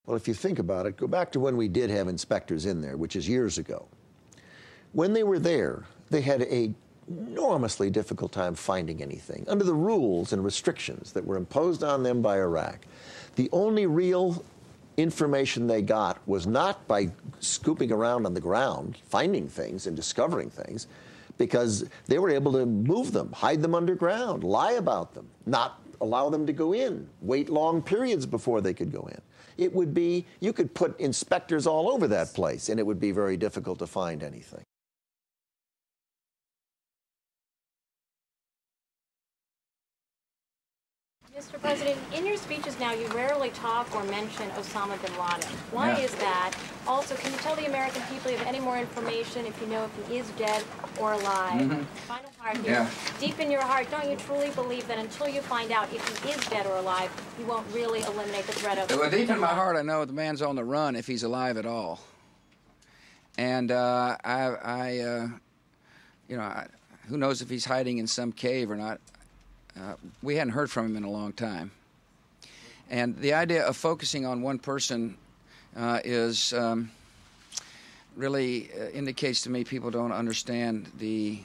Well, if you think about it, go back to when we did have inspectors in there, which is years ago. When they were there, they had an enormously difficult time finding anything. Under the rules and restrictions that were imposed on them by Iraq, the only real information they got was not by scooping around on the ground, finding things and discovering things, because they were able to move them, hide them underground, lie about them, not allow them to go in, wait long periods before they could go in. It would be, you could put inspectors all over that place, and it would be very difficult to find anything. Mr. President, in your speeches now, you rarely talk or mention Osama bin Laden. Why is that? Also, can you tell the American people if you have any more information, if you know if he is dead or alive? Final part here. Deep in your heart, don't you truly believe that until you find out if he is dead or alive, you won't really eliminate the threat of... Well, deep in my heart, I know the man's on the run if he's alive at all. And you know, who knows if he's hiding in some cave or not. We hadn't heard from him in a long time. And the idea of focusing on one person is really indicates to me people don't understand the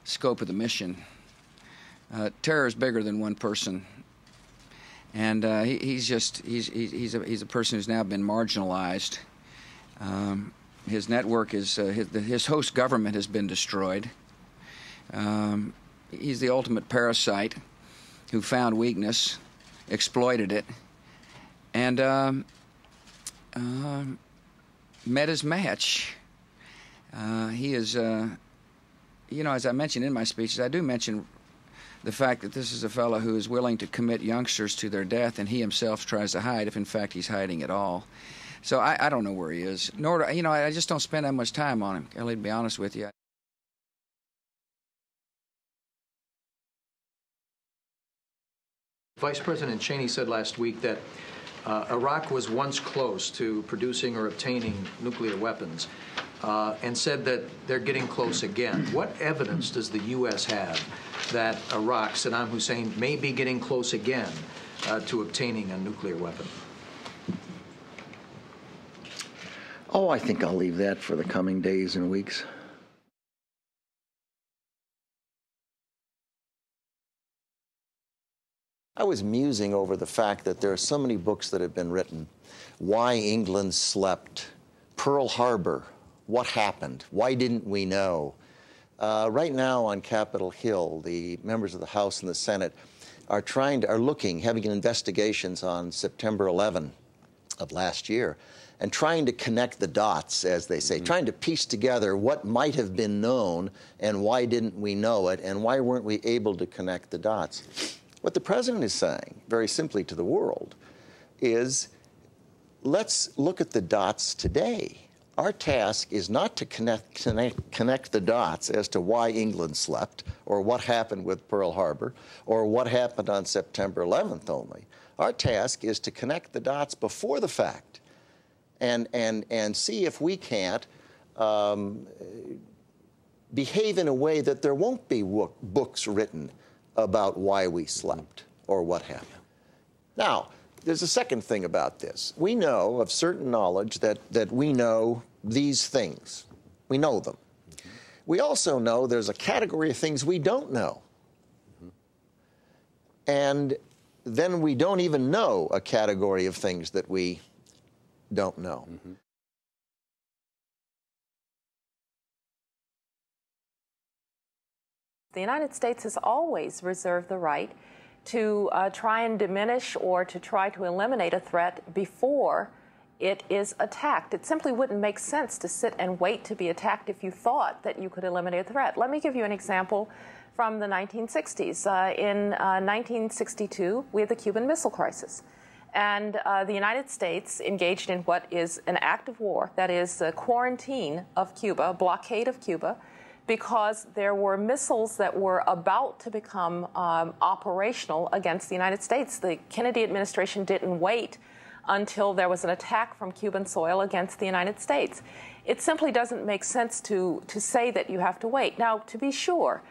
scope of the mission. Terror is bigger than one person. And he's a person who's now been marginalized. His network is, his host government has been destroyed. He's the ultimate parasite who found weakness, exploited it, and met his match. He is, you know, as I mentioned in my speeches, I do mention the fact that this is a fellow who is willing to commit youngsters to their death, and he himself tries to hide, if in fact he's hiding at all. So I don't know where he is. Nor, you know, I just don't spend that much time on him, Kelly, to be honest with you. Vice President Cheney said last week that Iraq was once close to producing or obtaining nuclear weapons and said that they're getting close again. What evidence does the U.S. have that Iraq, Saddam Hussein, may be getting close again to obtaining a nuclear weapon? Oh, I think I'll leave that for the coming days and weeks. I was musing over the fact that there are so many books that have been written. Why England Slept, Pearl Harbor, What Happened, Why Didn't We Know? Right now on Capitol Hill, the members of the House and the Senate are having investigations on September 11 of last year, and trying to connect the dots, as they say, trying to piece together what might have been known and why didn't we know it, and why weren't we able to connect the dots. What the President is saying, very simply to the world, is let's look at the dots today. Our task is not to connect the dots as to why England slept, or what happened with Pearl Harbor, or what happened on September 11th only. Our task is to connect the dots before the fact and see if we can't behave in a way that there won't be books written about why we slept or what happened. Now, there's a second thing about this. We know of certain knowledge that we know these things. We know them. We also know there's a category of things we don't know. And then we don't even know a category of things that we don't know. The United States has always reserved the right to try and diminish or to try to eliminate a threat before it is attacked. It simply wouldn't make sense to sit and wait to be attacked if you thought that you could eliminate a threat. Let me give you an example from the 1960s. In 1962, we had the Cuban Missile Crisis. And the United States engaged in what is an act of war, that is the quarantine of Cuba, a blockade of Cuba, because there were missiles that were about to become operational against the United States. The Kennedy administration didn't wait until there was an attack from Cuban soil against the United States. It simply doesn't make sense to say that you have to wait. Now, to be sure,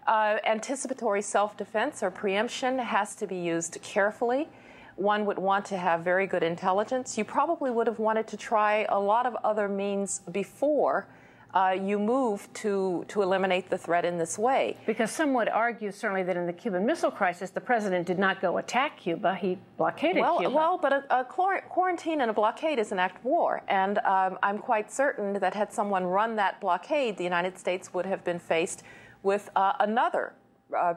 anticipatory self-defense or preemption has to be used carefully. one would want to have very good intelligence. You probably would have wanted to try a lot of other means before you move to eliminate the threat in this way. Because some would argue certainly that in the Cuban Missile Crisis, the president did not go attack Cuba, he blockaded Cuba. Well, but a quarantine and a blockade is an act of war, and I'm quite certain that had someone run that blockade, the United States would have been faced with another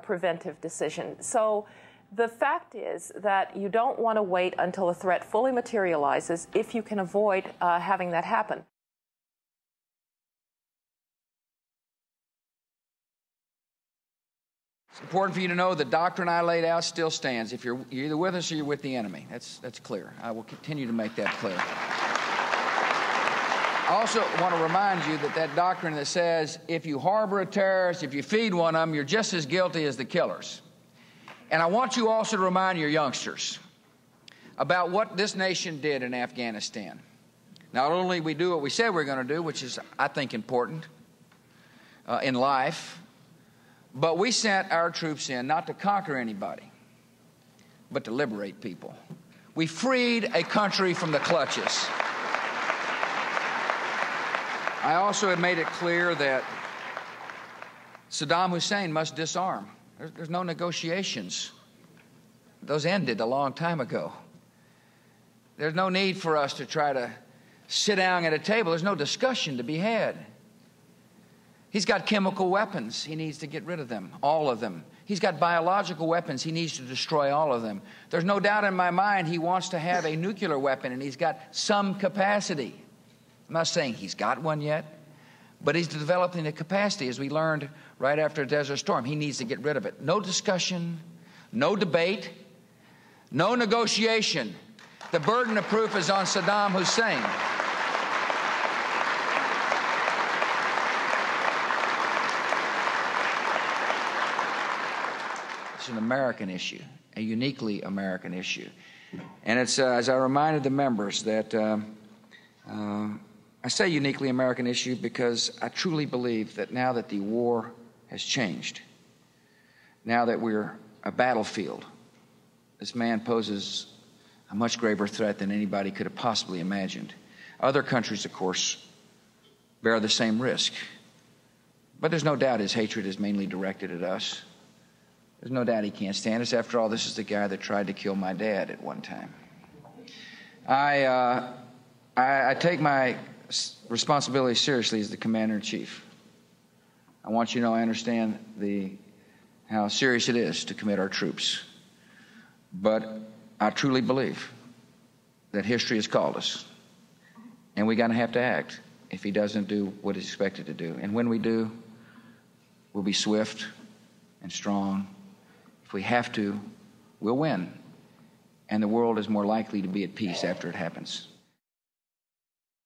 preventive decision. So the fact is that you don't want to wait until a threat fully materializes if you can avoid having that happen. It's important for you to know the doctrine I laid out still stands. If you're either with us or you're with the enemy. That's clear. I will continue to make that clear. I also want to remind you that that doctrine that says if you harbor a terrorist, if you feed one of them, you're just as guilty as the killers. And I want you also to remind your youngsters about what this nation did in Afghanistan. Not only did we do what we said we were going to do, which is, I think, important in life, but we sent our troops in not to conquer anybody, but to liberate people. We freed a country from the clutches. I also have made it clear that Saddam Hussein must disarm. There's no negotiations. Those ended a long time ago. There's no need for us to try to sit down at a table. There's no discussion to be had. He's got chemical weapons. He needs to get rid of them, all of them. He's got biological weapons. He needs to destroy all of them. There's no doubt in my mind he wants to have a nuclear weapon, and he's got some capacity. I'm not saying he's got one yet, but he's developing the capacity, as we learned right after Desert Storm. He needs to get rid of it. No discussion, no debate, no negotiation. The burden of proof is on Saddam Hussein. It's an American issue, a uniquely American issue. And it's, as I reminded the members, that I say uniquely American issue because I truly believe that now that the war has changed, now that we're a battlefield, this man poses a much graver threat than anybody could have possibly imagined. Other countries, of course, bear the same risk. But there's no doubt his hatred is mainly directed at us. There's no doubt he can't stand us. After all, this is the guy that tried to kill my dad at one time. I take my responsibility seriously as the Commander-in-Chief. I want you to know I understand how serious it is to commit our troops. But I truly believe that history has called us, and we're going to have to act if he doesn't do what he's expected to do. And when we do, we'll be swift and strong. If we have to, we'll win, and the world is more likely to be at peace after it happens.